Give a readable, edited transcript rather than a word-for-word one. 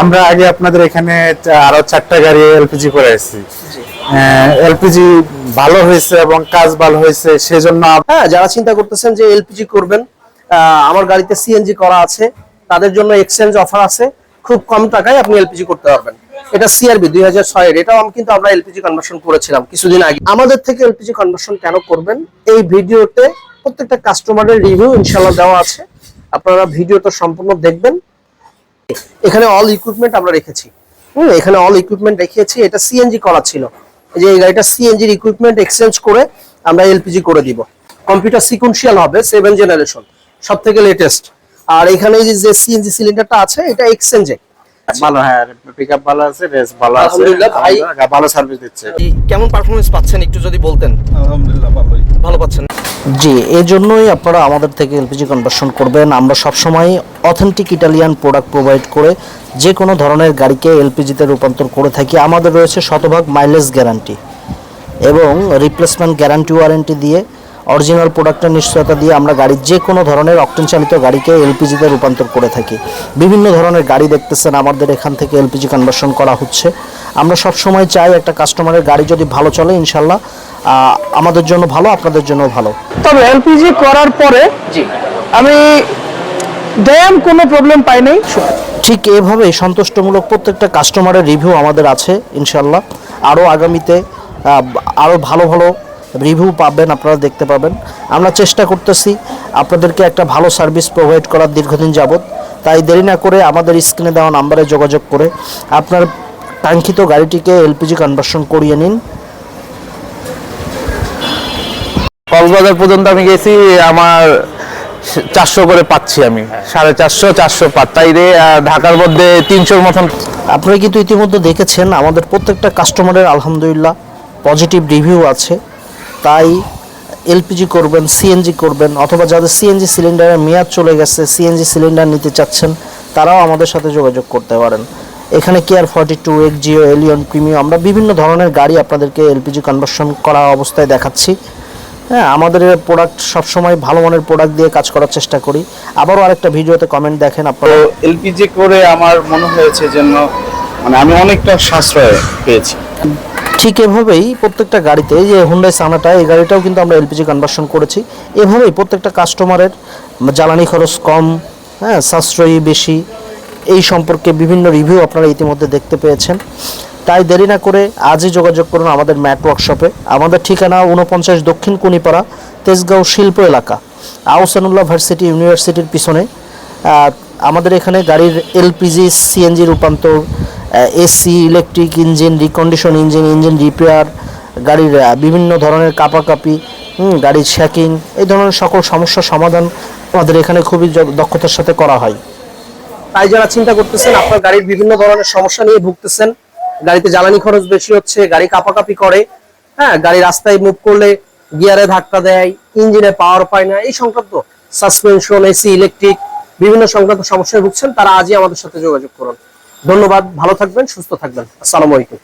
আমরা আগে আপনাদের এখানে আরো 4টা গাড়ি এলপিজি করে এসেছি। এলপিজি ভালো হয়েছে এবং কাজ ভালো হয়েছে, সেজন্য হ্যাঁ, যারা চিন্তা করতেছেন যে এলপিজি করবেন, আমার গাড়িতে সিএনজি করা আছে, তাদের জন্য এক্সচেঞ্জ অফার আছে। খুব কম টাকায় আপনি এলপিজি করতে পারবেন। এটা সিআরবি 2006 এর, এটাও কিন্তু আমরা এলপিজি কনভার্সন করেছিলাম কিছুদিন আগে। আমাদের থেকে এলপিজি কনভার্সন কেন করবেন, এই ভিডিওতে প্রত্যেকটা কাস্টমারের রিভিউ ইনশাআল্লাহ দেওয়া আছে, আপনারা ভিডিওটা সম্পূর্ণ দেখবেন। এখানে অল ইকুইপমেন্ট আমরা রেখেছি, এখানে অল ইকুইপমেন্ট রেখেছি। এটা সিএনজি করা ছিল, এই যে এই গাড়িটা সিএনজির ইকুইপমেন্ট এক্সচেঞ্জ করে আমরা এলপিজি করে দিব। কম্পিউটার সিকোয়েন্সিয়াল হবে, 7 জেনারেশন, সবথেকে লেটেস্ট। আর এখানে যে সিএনজি সিলিন্ডারটা আছে, এটা এক্সচেঞ্জে ভালো। হ্যাঁ, পিকআপ ভালো আছে, রেস ভালো আছে, আলহামদুলিল্লাহ। ভাই ভালো সার্ভিস দিচ্ছে। কেমন পারফরম্যান্স পাচ্ছেন একটু যদি বলতেন। আলহামদুলিল্লাহ ভালোই। ভালো পাচ্ছেন? জি, এই জন্যই আপনারা আমাদের থেকে এলপিজি কনভার্সন করবেন। আমরা সবসময় অথেন্টিক ইটালিয়ান প্রোডাক্ট প্রোভাইড করে যে কোনো ধরনের গাড়িকে এলপিজিতে রূপান্তর করে থাকি। আমাদের রয়েছে শতভাগ মাইলেজ গ্যারান্টি এবং রিপ্লেসমেন্ট গ্যারান্টি ওয়ারেন্টি দিয়ে, অরিজিনাল প্রোডাক্টের নিশ্চয়তা দিয়ে আমরা গাড়ির যে কোনো ধরনের অকটেন চালিত গাড়িকে এলপিজিতে রূপান্তর করে থাকি। বিভিন্ন ধরনের গাড়ি দেখতেছেন আমাদের এখান থেকে এলপিজি কনভার্সন করা হচ্ছে। আমরা সবসময় চাই একটা কাস্টমারের গাড়ি যদি ভালো চলে, ইনশাল্লাহ আমাদের জন্য ভালো, আপনাদের জন্য ভালো। তবে এলপিজি করার পরে আমি কোনো প্রবলেম পাই নাই। ঠিক এভাবেই সন্তুষ্টমূলক প্রত্যেকটা কাস্টমারের রিভিউ আমাদের আছে ইনশাল্লাহ। আরও আগামীতে আরও ভালো ভালো রিভিউ পাবেন, আপনারা দেখতে পাবেন। আমরা চেষ্টা করতেছি আপনাদেরকে একটা ভালো সার্ভিস প্রোভাইড করার দীর্ঘদিন যাবত। তাই দেরি না করে আমাদের স্ক্রিনে দেওয়া নাম্বারে যোগাযোগ করে আপনার কাঙ্ক্ষিত গাড়িটিকে এলপিজি কনভার্সন করিয়ে নিন। কক্সবাজার পর্যন্ত আমি গেছি, আমার 400 করে পাচ্ছি আমি, 450 400 তাই রে। ঢাকার মধ্যে 300-র মতন। আপনারা কিন্তু ইতিমধ্যে দেখেছেন আমাদের প্রত্যেকটা কাস্টমারের আলহামদুলিল্লাহ পজিটিভ রিভিউ আছে। তাই এলপিজি করবেন, সিএনজি করবেন, অথবা যাদের সিএনজি সিলিন্ডারের মেয়াদ চলে গেছে, সিএনজি সিলিন্ডার নিতে চাচ্ছেন, তারাও আমাদের সাথে যোগাযোগ করতে পারেন। এখানে কেয়ার 42, এক্সজিও, এলিয়ন, প্রিমিয়াম, আমরা বিভিন্ন ধরনের গাড়ি আপনাদেরকে এলপিজি কনভার্সন করা অবস্থায় দেখাচ্ছি। হ্যাঁ, আমাদের প্রোডাক্ট সবসময় ভালো মানের প্রোডাক্ট দিয়ে কাজ করার চেষ্টা করি। আবারও আরেকটা ভিডিওতে কমেন্ট দেখেন আপনারা। এলপিজি করে আমার মনে হয়েছে যেন আমি অনেকটা সাশ্রয় পেয়েছি। ঠিক এভাবেই প্রত্যেকটা গাড়িতে, এই যে হুন্ডাই সানাটা, এই গাড়িটাও কিন্তু আমরা এলপিজি কনভার্সন করেছি। এভাবেই প্রত্যেকটা কাস্টমারের জ্বালানি খরচ কম, হ্যাঁ, সাশ্রয়ী বেশি, এই সম্পর্কে বিভিন্ন রিভিউ আপনারা ইতিমধ্যে দেখতে পেয়েছেন। তাই দেরি না করে আজই যোগাযোগ করুন আমাদের ম্যাট ওয়ার্কশপে। আমাদের ঠিকানা 49 দক্ষিণ কুনিপাড়া, তেজগাঁও শিল্প এলাকা, আহসানুল্লাহ ভার্সিটি ইউনিভার্সিটির পিছনে। আমাদের এখানে গাড়ির এলপিজি সিএনজি রূপান্তর, AC, electric engine, recondition engine, engine repair, গাড়ির বিভিন্ন ধরনের কাপাকাপি, গাড়ির শ্যাকিং, এই ধরনের সকল সমস্যার সমাধান আমাদের এখানে খুবই দক্ষতার সাথে করা হয়। তাই যারা চিন্তা করতেছেন আপনার গাড়ির বিভিন্ন ধরনের সমস্যা নিয়ে ভুগতেছেন, গাড়িতে জ্বালানি খরচ বেশি হচ্ছে, গাড়ি কাপাকাপি করে, হ্যাঁ, গাড়ি রাস্তায় মুভ করলে গিয়ারে ধাক্কা দেয়, ইঞ্জিনে পাওয়ার পায় না, এই সংক্রান্ত সাসপেনশন, এসি, ইলেকট্রিক বিভিন্ন সংক্রান্ত সমস্যায় ভুগছেন, তারা আজই আমাদের সাথে যোগাযোগ করুন। ধন্যবাদ, ভালো থাকবেন, সুস্থ থাকবেন। আসসালামু আলাইকুম।